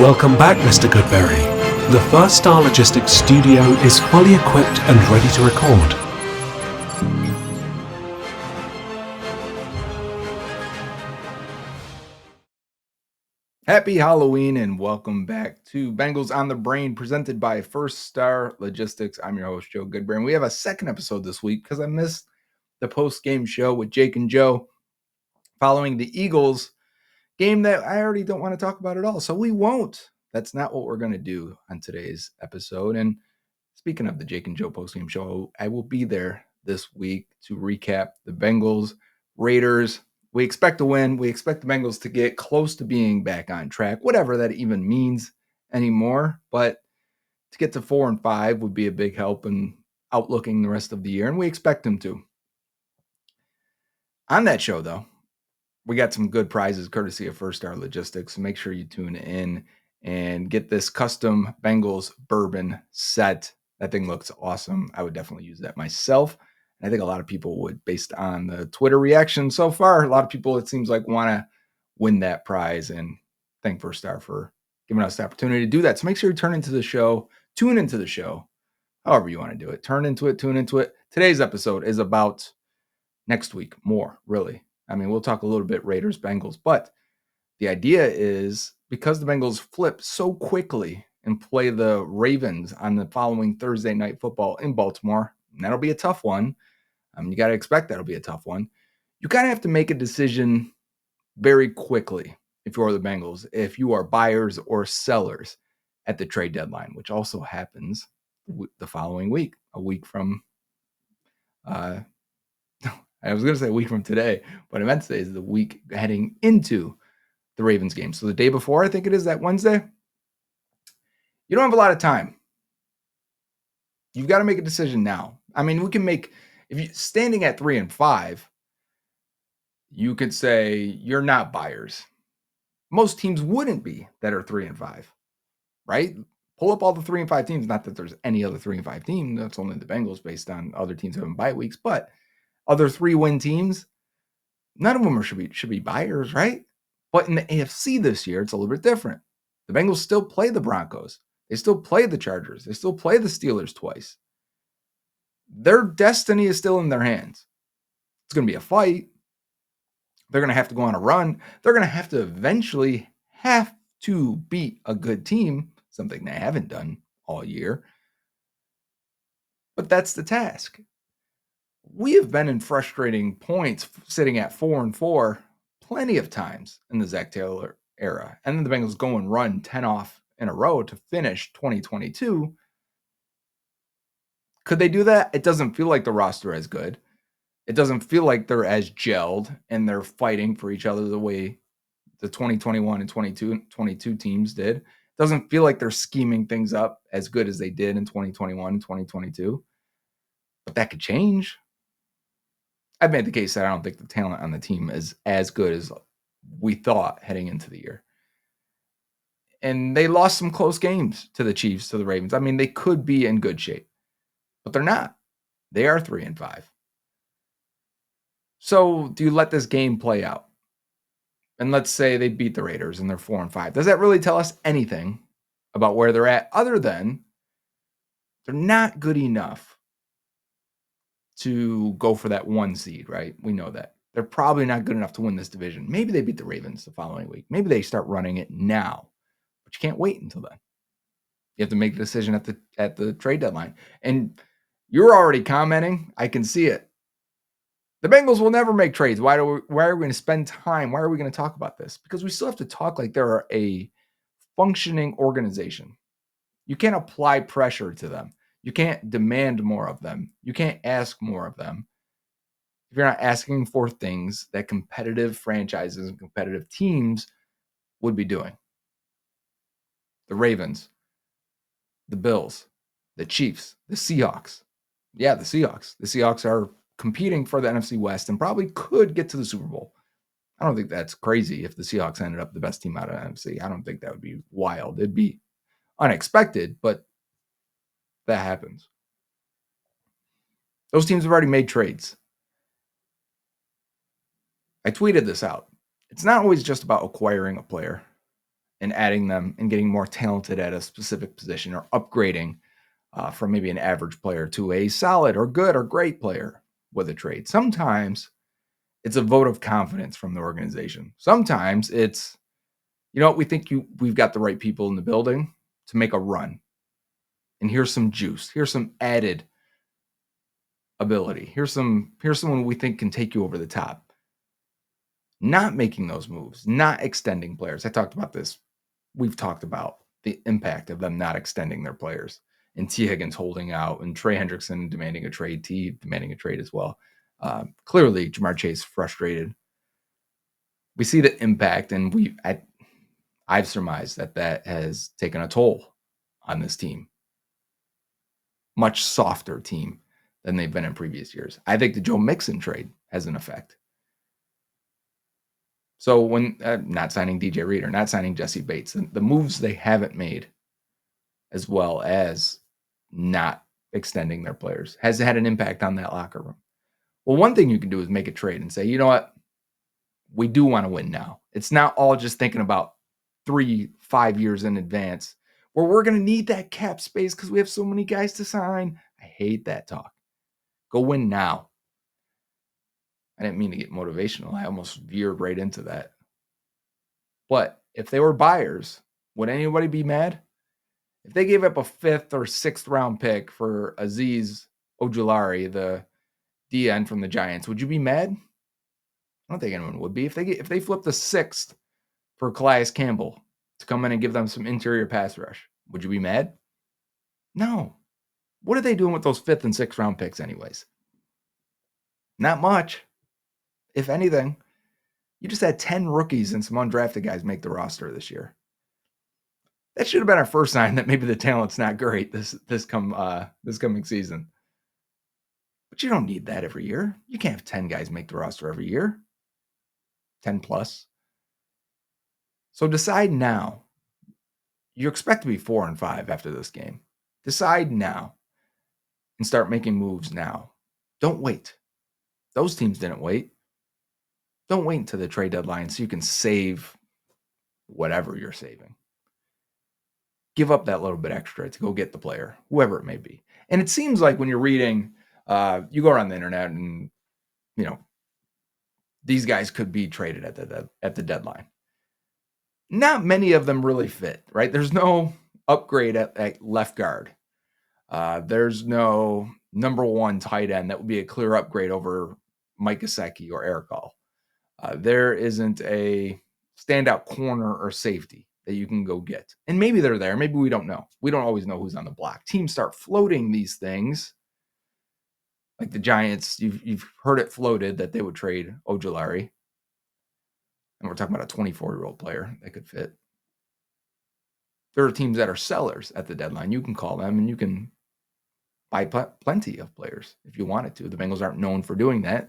Welcome back, Mr. Goodberry. The First Star Logistics studio is fully equipped and ready to record. Happy Halloween and welcome back to Bengals on the Brain, presented by First Star Logistics. I'm your host, Joe Goodberry, and we have a second episode this week because I missed the post-game show with Jake and Joe following the Eagles game that I already don't want to talk about at all. So we won't. That's not what we're going to do on today's episode. And speaking of the Jake and Joe post-game show, I will be there this week to recap the Bengals, Raiders. We expect to win. We expect the Bengals to get close to being back on track, whatever that even means anymore. But to get to 4-5 would be a big help in outlooking the rest of the year, and we expect them to. On that show, though, we got some good prizes courtesy of First Star Logistics. So make sure you tune in and get this custom Bengals bourbon set. That thing looks awesome. I would definitely use that myself. And I think a lot of people would, based on the Twitter reaction so far. A lot of people, it seems like, want to win that prize, and thank First Star for giving us the opportunity to do that. So make sure you tune into the show, however you want to do it. Tune into it. Today's episode is about next week more, really. I mean, we'll talk a little bit Raiders, Bengals, but the idea is because the Bengals flip so quickly and play the Ravens on the following Thursday night football in Baltimore, and that'll be a tough one. You got to expect that'll be a tough one. You kind of have to make a decision very quickly if you're the Bengals, if you are buyers or sellers at the trade deadline, which also happens the following week, a week from I was going to say a week from today, but I meant to say is the week heading into the Ravens game. So the day before, I think it is that Wednesday. You don't have a lot of time. You've got to make a decision now. I mean, we can make, if you're standing at 3-5, you could say you're not buyers. Most teams wouldn't be that are 3-5, right? Pull up all the 3-5 teams. Not that there's any other 3-5 team. That's only the Bengals based on other teams having bye weeks, but other 3-win teams, none of them should be buyers, right? But in the AFC this year, it's a little bit different. The Bengals still play the Broncos. They still play the Chargers. They still play the Steelers twice. Their destiny is still in their hands. It's going to be a fight. They're going to have to go on a run. They're going to have to eventually beat a good team, something they haven't done all year. But that's the task. We have been in frustrating points sitting at 4-4 plenty of times in the Zach Taylor era. And then the Bengals go and run 10 off in a row to finish 2022. Could they do that? It doesn't feel like the roster is good. It doesn't feel like they're as gelled and they're fighting for each other the way the 2021 and 22 teams did. It doesn't feel like they're scheming things up as good as they did in 2021 and 2022. But that could change. I've made the case that I don't think the talent on the team is as good as we thought heading into the year. And they lost some close games to the Chiefs, to the Ravens. I mean, they could be in good shape, but they're not. They are 3-5. So do you let this game play out? And let's say they beat the Raiders and they're 4-5. Does that really tell us anything about where they're at other than they're not good enough to go for that 1 seed, right? We know that. They're probably not good enough to win this division. Maybe they beat the Ravens the following week. Maybe they start running it now, but you can't wait until then. You have to make a decision at the trade deadline. And you're already commenting. I can see it. The Bengals will never make trades. Why are we going to spend time? Why are we going to talk about this? Because we still have to talk like they're a functioning organization. You can't apply pressure to them. You can't demand more of them. You can't ask more of them if you're not asking for things that competitive franchises and competitive teams would be doing. The Ravens, the Bills, the Chiefs, the Seahawks. Yeah, the Seahawks. The Seahawks are competing for the NFC West and probably could get to the Super Bowl. I don't think that's crazy if the Seahawks ended up the best team out of NFC. I don't think that would be wild. It'd be unexpected, but that happens. Those teams have already made trades. I tweeted this out. It's not always just about acquiring a player. and adding them and getting more talented at a specific position, or upgrading from maybe an average player to a solid or good or great player with a trade. Sometimes it's a vote of confidence from the organization. Sometimes it's, you know what, we think we've got the right people in the building to make a run. And here's some juice. Here's some added ability. Here's someone we think can take you over the top. Not making those moves, not extending players. I talked about this. We've talked about the impact of them not extending their players, and T. Higgins holding out, and Trey Hendrickson demanding a trade, T demanding a trade as well. Clearly, Jamar Chase frustrated. We see the impact, and I've surmised that has taken a toll on this team. Much softer team than they've been in previous years. I think the Joe Mixon trade has an effect. So when not signing DJ Reed or not signing Jesse Bates, the moves they haven't made, as well as not extending their players, has had an impact on that locker room. Well, one thing you can do is make a trade and say, you know what? We do want to win now. It's not all just thinking about 3-5 years in advance, where we're going to need that cap space because we have so many guys to sign. I hate that talk. Go win now. I didn't mean to get motivational. I almost veered right into that. But if they were buyers, would anybody be mad? If they gave up a 5th or 6th round pick for Azeez Ojulari, the DN from the Giants, would you be mad? I don't think anyone would be. If they flipped the 6th for Calais Campbell to come in and give them some interior pass rush, would you be mad? No. What are they doing with those 5th and 6th round picks anyways? Not much. If anything, you just had 10 rookies and some undrafted guys make the roster this year. That should have been our first sign that maybe the talent's not great this coming season. But you don't need that every year. You can't have 10 guys make the roster every year. 10 plus. So decide now. You expect to be 4-5 after this game. Decide now and start making moves now. Don't wait. Those teams didn't wait. Don't wait until the trade deadline so you can save whatever you're saving. Give up that little bit extra to go get the player, whoever it may be. And it seems like when you're reading, you go around the internet and, you know, these guys could be traded at the deadline. Not many of them really fit, right? There's no upgrade at left guard. There's no number 1 tight end that would be a clear upgrade over Mike Gesicki or Eric Hall. There isn't a standout corner or safety that you can go get. And maybe they're there. Maybe we don't know. We don't always know who's on the block. Teams start floating these things. Like the Giants, you've heard it floated that they would trade Ojulari. And we're talking about a 24-year-old player that could fit. There are teams that are sellers at the deadline. You can call them and you can buy plenty of players if you wanted to. The Bengals aren't known for doing that.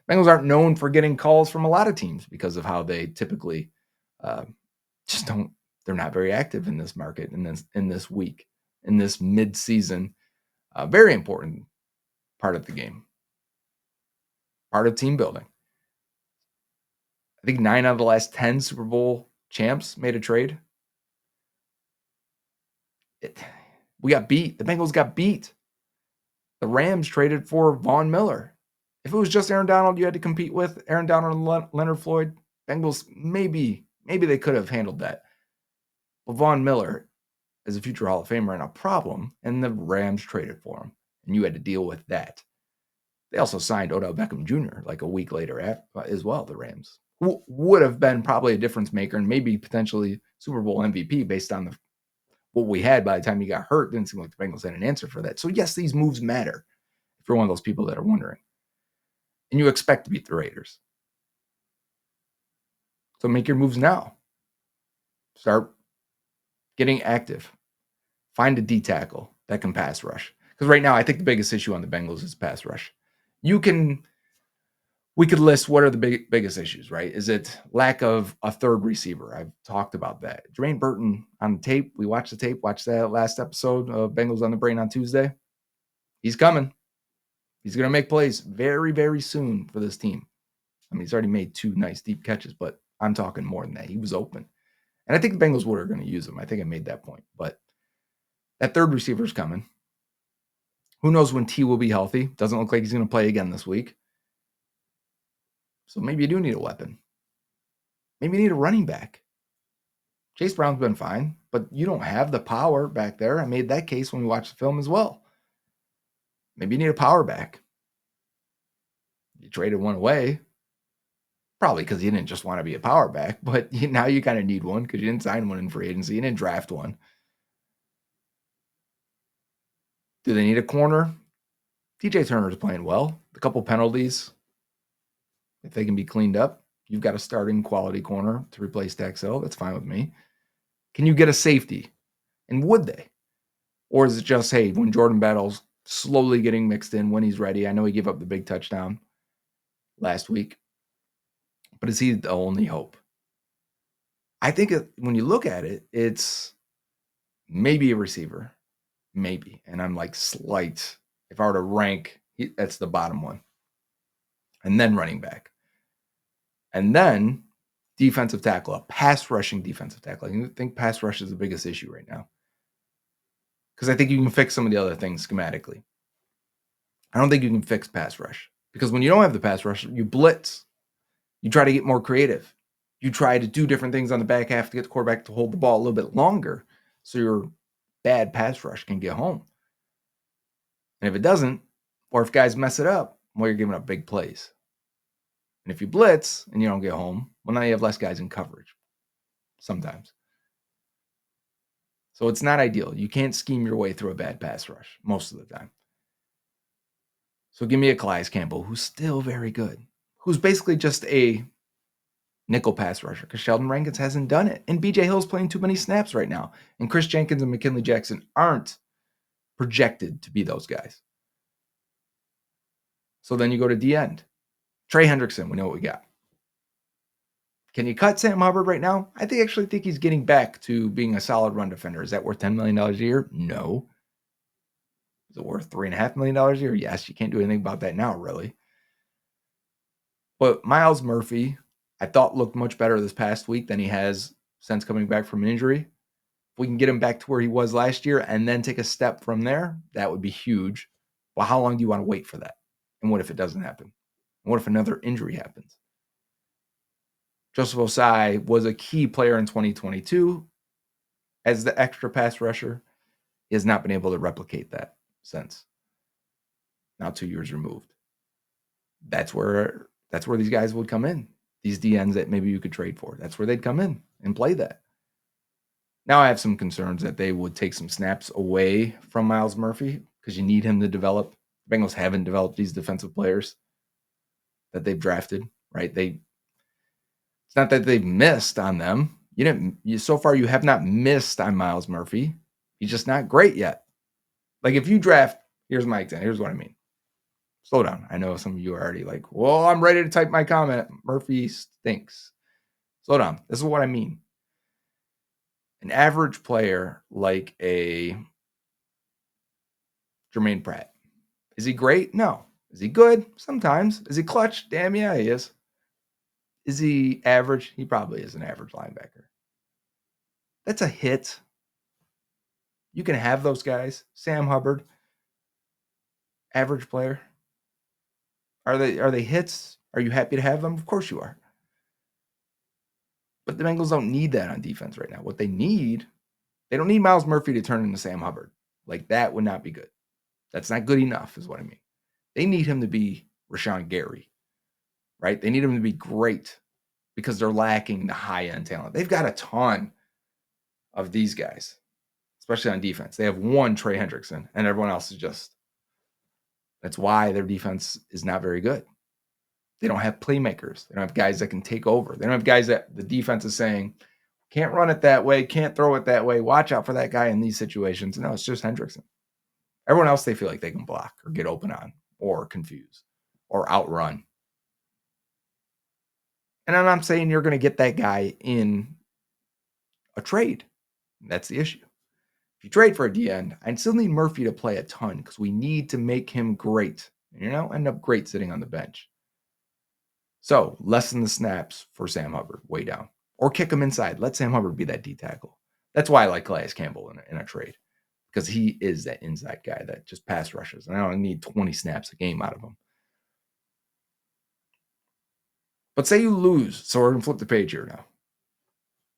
Bengals aren't known for getting calls from a lot of teams because of how they typically just don't. They're not very active in this market in this week, in this mid-season. Very important part of the game, part of team building. I think 9 out of the last 10 Super Bowl champs made a trade. We got beat. The Bengals got beat. The Rams traded for Von Miller. If it was just Aaron Donald you had to compete with, Aaron Donald and Leonard Floyd, Bengals, maybe they could have handled that. But Von Miller is a future Hall of Famer and a problem, and the Rams traded for him, and you had to deal with that. They also signed Odell Beckham Jr. like a week later as well, the Rams, who would have been probably a difference maker and maybe potentially Super Bowl MVP based on what we had by the time he got hurt. Didn't seem like the Bengals had an answer for that. So yes, these moves matter if you're one of those people that are wondering. And you expect to beat the Raiders. So make your moves now. Start getting active. Find a D tackle that can pass rush. Because right now, I think the biggest issue on the Bengals is pass rush. We could list what are the biggest issues, right? Is it lack of a third receiver? I've talked about that. Jermaine Burton on the tape. We watched the tape. Watched that last episode of Bengals on the Brain on Tuesday. He's coming. He's going to make plays very, very soon for this team. I mean, he's already made 2 nice deep catches, but I'm talking more than that. He was open. And I think the Bengals are going to use him. I think I made that point. But that third receiver is coming. Who knows when T will be healthy? Doesn't look like he's going to play again this week. So maybe you do need a weapon. Maybe you need a running back. Chase Brown's been fine, but you don't have the power back there. I made that case when we watched the film as well. Maybe you need a power back. You traded one away, probably because you didn't just want to be a power back, but now you kind of need one because you didn't sign one in free agency. You didn't draft one. Do they need a corner? DJ Turner's playing well. A couple penalties, if they can be cleaned up, you've got a starting quality corner to replace Dax Hill. That's fine with me. Can you get a safety? And would they? Or is it just, hey, when Jordan Battle's slowly getting mixed in when he's ready? I know he gave up the big touchdown last week, but is he the only hope? I think when you look at it, it's maybe a receiver, maybe. And I'm like slight. If I were to rank, that's the bottom one. And then running back. And then defensive tackle, a pass rushing defensive tackle. I think pass rush is the biggest issue right now. Because I think you can fix some of the other things schematically. I don't think you can fix pass rush. Because when you don't have the pass rush, you blitz. You try to get more creative. You try to do different things on the back half to get the quarterback to hold the ball a little bit longer so your bad pass rush can get home. And if it doesn't, or if guys mess it up, well, you're giving up big plays. And if you blitz and you don't get home, well, now you have less guys in coverage sometimes. So it's not ideal. You can't scheme your way through a bad pass rush most of the time. So give me a Calais Campbell, who's still very good, who's basically just a nickel pass rusher because Sheldon Rankins hasn't done it. And BJ Hill's playing too many snaps right now. And Chris Jenkins and McKinley Jackson aren't projected to be those guys. So then you go to the end. Trey Hendrickson, we know what we got. Can you cut Sam Hubbard right now? I actually think he's getting back to being a solid run defender. Is that worth $10 million a year? No. Is it worth $3.5 million a year? Yes, you can't do anything about that now, really. But Myles Murphy, I thought looked much better this past week than he has since coming back from injury. If we can get him back to where he was last year and then take a step from there, that would be huge. Well, how long do you want to wait for that? And what if it doesn't happen? And what if another injury happens? Joseph Osai was a key player in 2022 as the extra pass rusher. He has not been able to replicate that since. Now 2 years removed. That's where these guys would come in. These DNs that maybe you could trade for. That's where they'd come in and play that. Now I have some concerns that they would take some snaps away from Myles Murphy because you need him to develop. The Bengals haven't developed these defensive players that they've drafted, right? It's not that they've missed on them. So far you have not missed on Myles Murphy. He's just not great yet. Like if you draft, here's my example. Here's what I mean. Slow down. I know some of you are already like, well, I'm ready to type my comment. Murphy stinks. Slow down. This is what I mean. An average player like a Jermaine Pratt. Is he great? No. Is he good? Sometimes. Is he clutch? Damn yeah, he is. Is he average? He probably is an average linebacker. That's a hit. You can have those guys. Sam Hubbard, average player. Are they hits? Are you happy to have them? Of course you are. But the Bengals don't need that on defense right now. What they don't need Myles Murphy to turn into Sam Hubbard. Like that would not be good. That's not good enough is what I mean. They need him to be Rashawn Gary, right? They need him to be great because they're lacking the high-end talent. They've got a ton of these guys, especially on defense. They have one Trey Hendrickson, and everyone else is just – that's why their defense is not very good. They don't have playmakers. They don't have guys that can take over. They don't have guys that the defense is saying, can't run it that way, can't throw it that way, watch out for that guy in these situations. No, it's just Hendrickson. Everyone else they feel like they can block or get open on or confuse or outrun. And I'm not saying you're going to get that guy in a trade. That's the issue. If you trade for a DN, I still need Murphy to play a ton because we need to make him great. And end up great sitting on the bench. So lessen the snaps for Sam Hubbard, way down. or kick him inside. Let Sam Hubbard be that D tackle. That's why I like Calais Campbell in a trade, because he is that inside guy that just pass rushes. And I don't need 20 snaps a game out of him. But say you lose. So we're going to flip the page here now.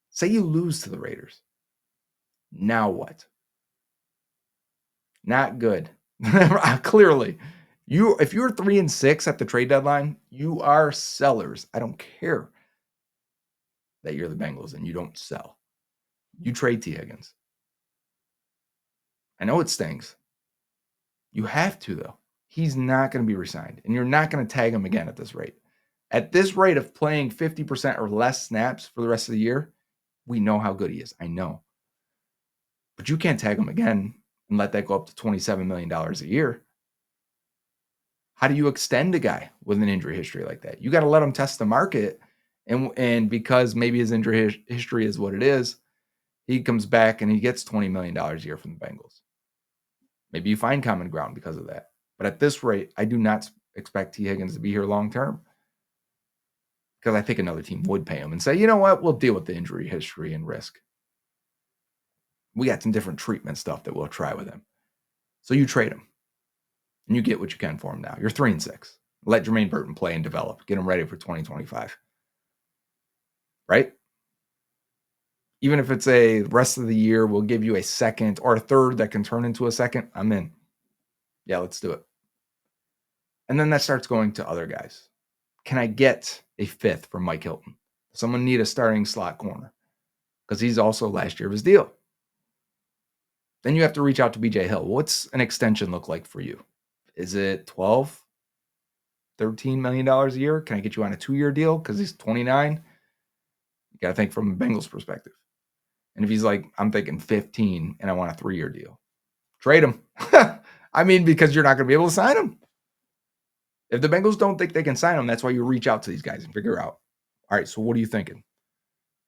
Say you lose to the Raiders. Now what? Not good. Clearly. If you're 3-6 at the trade deadline, you are sellers. I don't care that you're the Bengals and you don't sell. You trade T. Higgins. I know it stings. You have to, though. He's not going to be resigned, and you're not going to tag him again at this rate. At this rate of playing 50% or less snaps for the rest of the year, we know how good he is. I know. But you can't tag him again and let that go up to $27 million a year. How do you extend a guy with an injury history like that? You got to let him test the market. And because maybe his injury history is what it is, he comes back and he gets $20 million a year from the Bengals. Maybe you find common ground because of that. But at this rate, I do not expect T. Higgins to be here long term, because I think another team would pay him and say, you know what, we'll deal with the injury history and risk. We got some different treatment stuff that we'll try with him. So you trade him, and you get what you can for him now. You're 3-6. Let Jermaine Burton play and develop. Get him ready for 2025. Right? Even if it's a rest of the year, we'll give you a second or a third that can turn into a second. I'm in. Yeah, let's do it. And then that starts going to other guys. Can I get a fifth from Mike Hilton? Someone need a starting slot corner, because he's also last year of his deal. Then you have to reach out to BJ Hill. What's an extension look like for you? Is it $12, $13 million a year? Can I get you on a 2-year deal because he's 29? You got to think from a Bengals perspective. And if he's like, I'm thinking 15 and I want a 3-year deal, trade him. I mean, because you're not going to be able to sign him. If the Bengals don't think they can sign him, that's why you reach out to these guys and figure out, all right, so what are you thinking?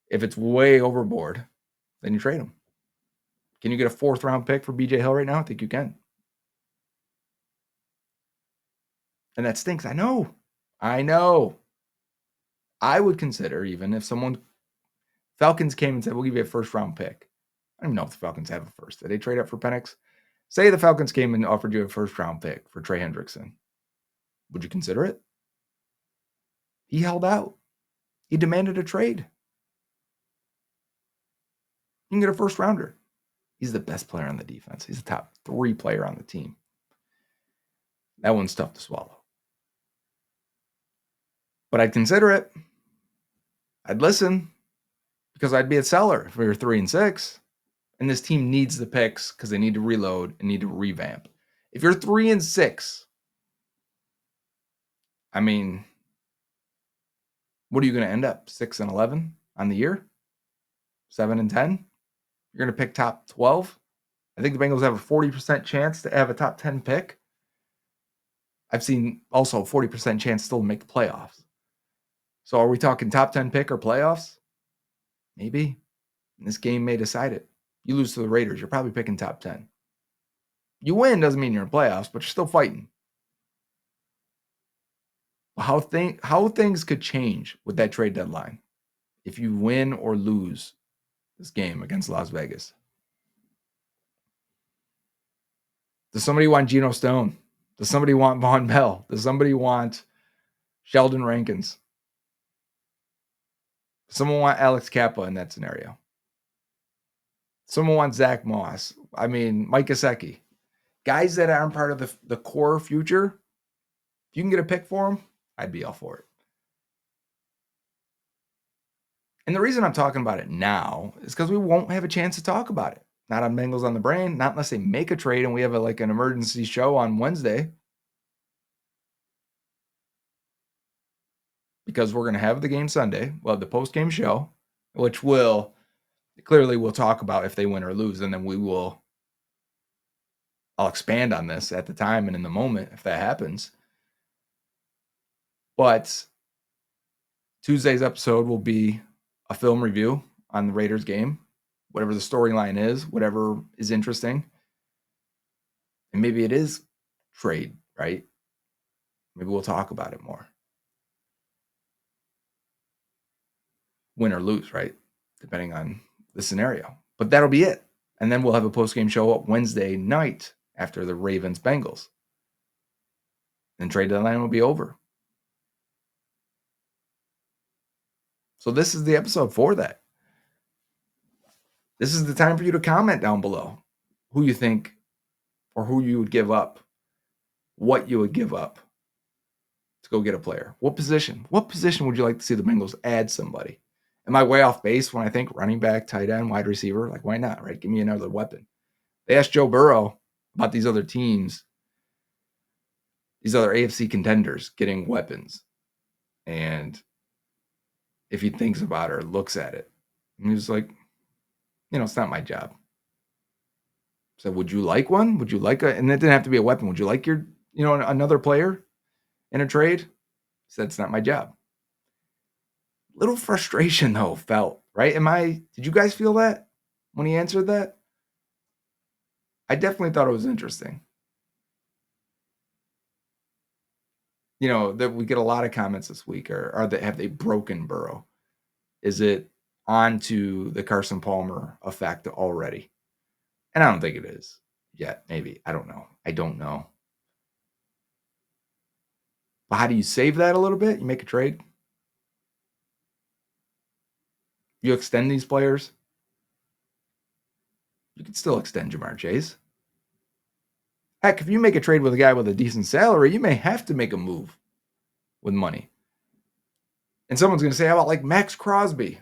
If it's way overboard, then you trade him. Can you get a 4th-round pick for BJ Hill right now? I think you can. And that stinks. I know. I would consider, even if Falcons came and said, we'll give you a 1st-round pick. I don't even know if the Falcons have a first. Did they trade up for Penix? Say the Falcons came and offered you a 1st-round pick for Trey Hendrickson. Would you consider it? He held out. He demanded a trade. You can get a 1st-rounder. He's the best player on the defense. He's the top 3 player on the team. That one's tough to swallow. But I'd consider it. I'd listen, because I'd be a seller if we were 3-6. And this team needs the picks because they need to reload and need to revamp. If you're 3-6, I mean, what are you going to end up? 6-11 on the year? 7-10? You're going to pick top 12? I think the Bengals have a 40% chance to have a top 10 pick. I've seen also a 40% chance still to make the playoffs. So are we talking top 10 pick or playoffs? Maybe. And this game may decide it. You lose to the Raiders, you're probably picking top 10. You win doesn't mean you're in playoffs, but you're still fighting. How things could change with that trade deadline if you win or lose this game against Las Vegas. Does somebody want Geno Stone? Does somebody want Von Bell? Does somebody want Sheldon Rankins? Does someone want Alex Kappa in that scenario? Someone wants Zach Moss. I mean, Mike Gesicki. Guys that aren't part of the core future, if you can get a pick for them, I'd be all for it. And the reason I'm talking about it now is because we won't have a chance to talk about it. Not on Bengals on the Brain, not unless they make a trade and we have an emergency show on Wednesday. Because we're going to have the game Sunday. We'll have the post-game show, which we'll talk about if they win or lose. And then I'll expand on this at the time and in the moment if that happens. But Tuesday's episode will be a film review on the Raiders game, whatever the storyline is, whatever is interesting. And maybe it is trade, right? Maybe we'll talk about it more. win or lose, right? Depending on the scenario. But that'll be it. And then we'll have a post-game show up Wednesday night after the Ravens Bengals. And trade deadline will be over. So this is the episode for that. This is the time for you to comment down below who you think or who you would give up, what you would give up to go get a player. What position? What position would you like to see the Bengals add somebody? Am I way off base when I think running back, tight end, wide receiver? Like, why not, right? Give me another weapon. They asked Joe Burrow about these other teams, these other AFC contenders getting weapons. And if he thinks about it or looks at it, and he was like, it's not my job. So would you like one? Would you like and it didn't have to be a weapon. Would you like your, another player in a trade? He said, it's not my job. Little frustration though felt, right? Did you guys feel that when he answered that? I definitely thought it was interesting. That we get a lot of comments this week have they broken Burrow? Is it on to the Carson Palmer effect already? And I don't think it is yet. Maybe. I don't know. But how do you save that a little bit? You make a trade. You extend these players. You can still extend Jamar Chase. Heck, if you make a trade with a guy with a decent salary, you may have to make a move with money. And someone's going to say, how about like Max Crosby?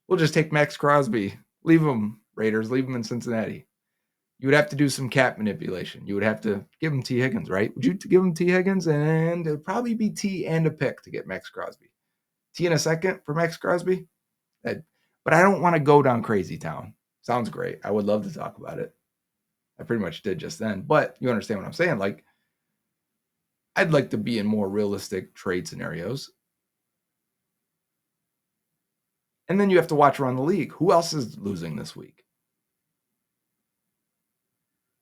We'll just take Max Crosby. Leave him, Raiders. Leave him in Cincinnati. You would have to do some cap manipulation. You would have to give him T. Higgins, right? Would you give him T. Higgins? And it would probably be T and a pick to get Max Crosby. T in a second for Max Crosby? But I don't want to go down crazy town. Sounds great. I would love to talk about it. I pretty much did just then. But you understand what I'm saying. Like, I'd like to be in more realistic trade scenarios. And then you have to watch around the league. Who else is losing this week?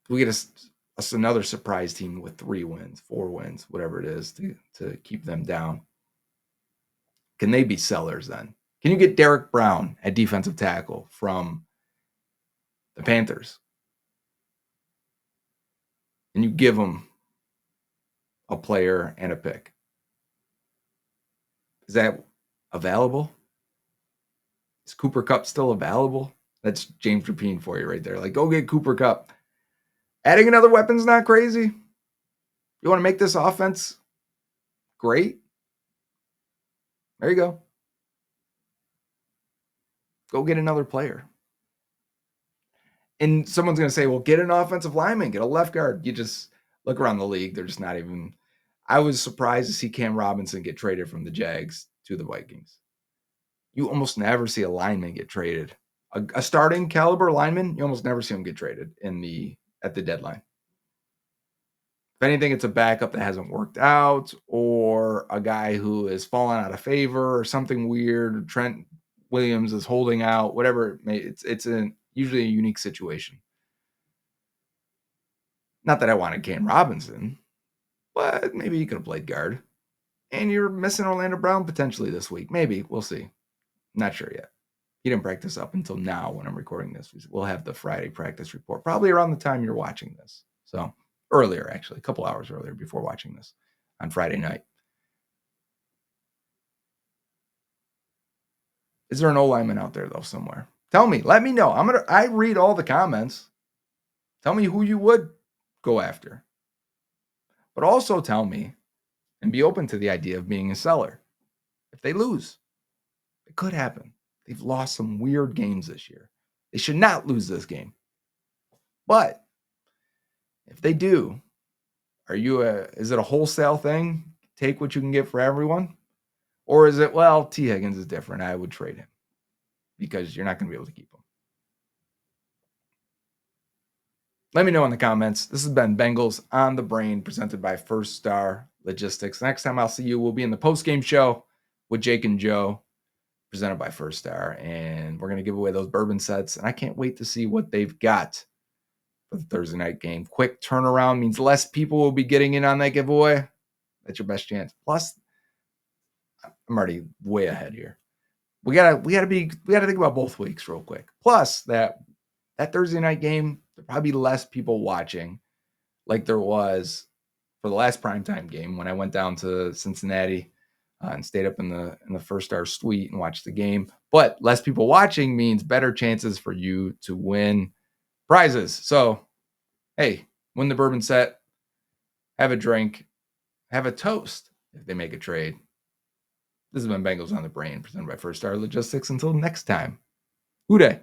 We get us another surprise team with 3 wins, 4 wins, whatever it is to keep them down. Can they be sellers then? Can you get Derek Brown at defensive tackle from the Panthers? And you give him a player and a pick. Is that available? Is Cooper Kupp still available? That's James Rapine for you right there. Like, go get Cooper Kupp. Adding another weapon's not crazy. You want to make this offense great? There you go. Go get another player. And someone's going to say, well, get an offensive lineman, get a left guard. You just look around the league. They're just not even. I was surprised to see Cam Robinson get traded from the Jags to the Vikings. You almost never see a lineman get traded. A starting caliber lineman, you almost never see him get traded at the deadline. If anything, it's a backup that hasn't worked out, or a guy who has fallen out of favor, or something weird. Trent Williams is holding out, whatever it may. It's usually a unique situation. Not that I wanted Cam Robinson, but maybe he could have played guard. And you're missing Orlando Brown potentially this week. Maybe. We'll see. Not sure yet. He didn't practice up until now when I'm recording this. We'll have the Friday practice report, probably around the time you're watching this. So earlier, actually, a couple hours earlier before watching this on Friday night. Is there an O-lineman out there, though, somewhere? Tell me. Let me know. I read all the comments. Tell me who you would go after. But also tell me and be open to the idea of being a seller. If they lose, it could happen. They've lost some weird games this year. They should not lose this game. But if they do, is it a wholesale thing? Take what you can get for everyone? Or is it, well, T. Higgins is different. I would trade him because you're not going to be able to keep him. Let me know in the comments. This has been Bengals on the Brain, presented by First Star Logistics. Next time I'll see you, we'll be in the post-game show with Jake and Joe, presented by First Star. And we're going to give away those bourbon sets. And I can't wait to see what they've got for the Thursday night game. Quick turnaround means less people will be getting in on that giveaway. That's your best chance. Plus, I'm already way ahead here. we gotta think about both weeks real quick. Plus that Thursday night game, there'll probably be less people watching like there was for the last primetime game when I went down to Cincinnati and stayed up in the first star suite and watched the game. But less people watching means better chances for you to win prizes. So, hey, win the bourbon set, have a drink, have a toast if they make a trade. This has been Bengals on the Brain, presented by First Star Logistics. Until next time, Hooday.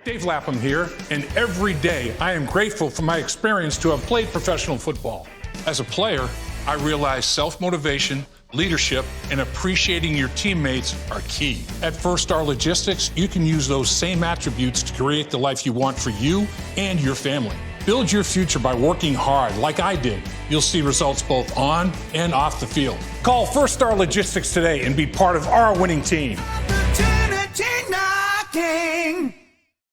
Dave Lapham here, and every day I am grateful for my experience to have played professional football. As a player, I realized self-motivation, leadership, and appreciating your teammates are key. At First Star Logistics, you can use those same attributes to create the life you want for you and your family. Build your future by working hard like I did. You'll see results both on and off the field. Call First Star Logistics today and be part of our winning team. Opportunity knocking.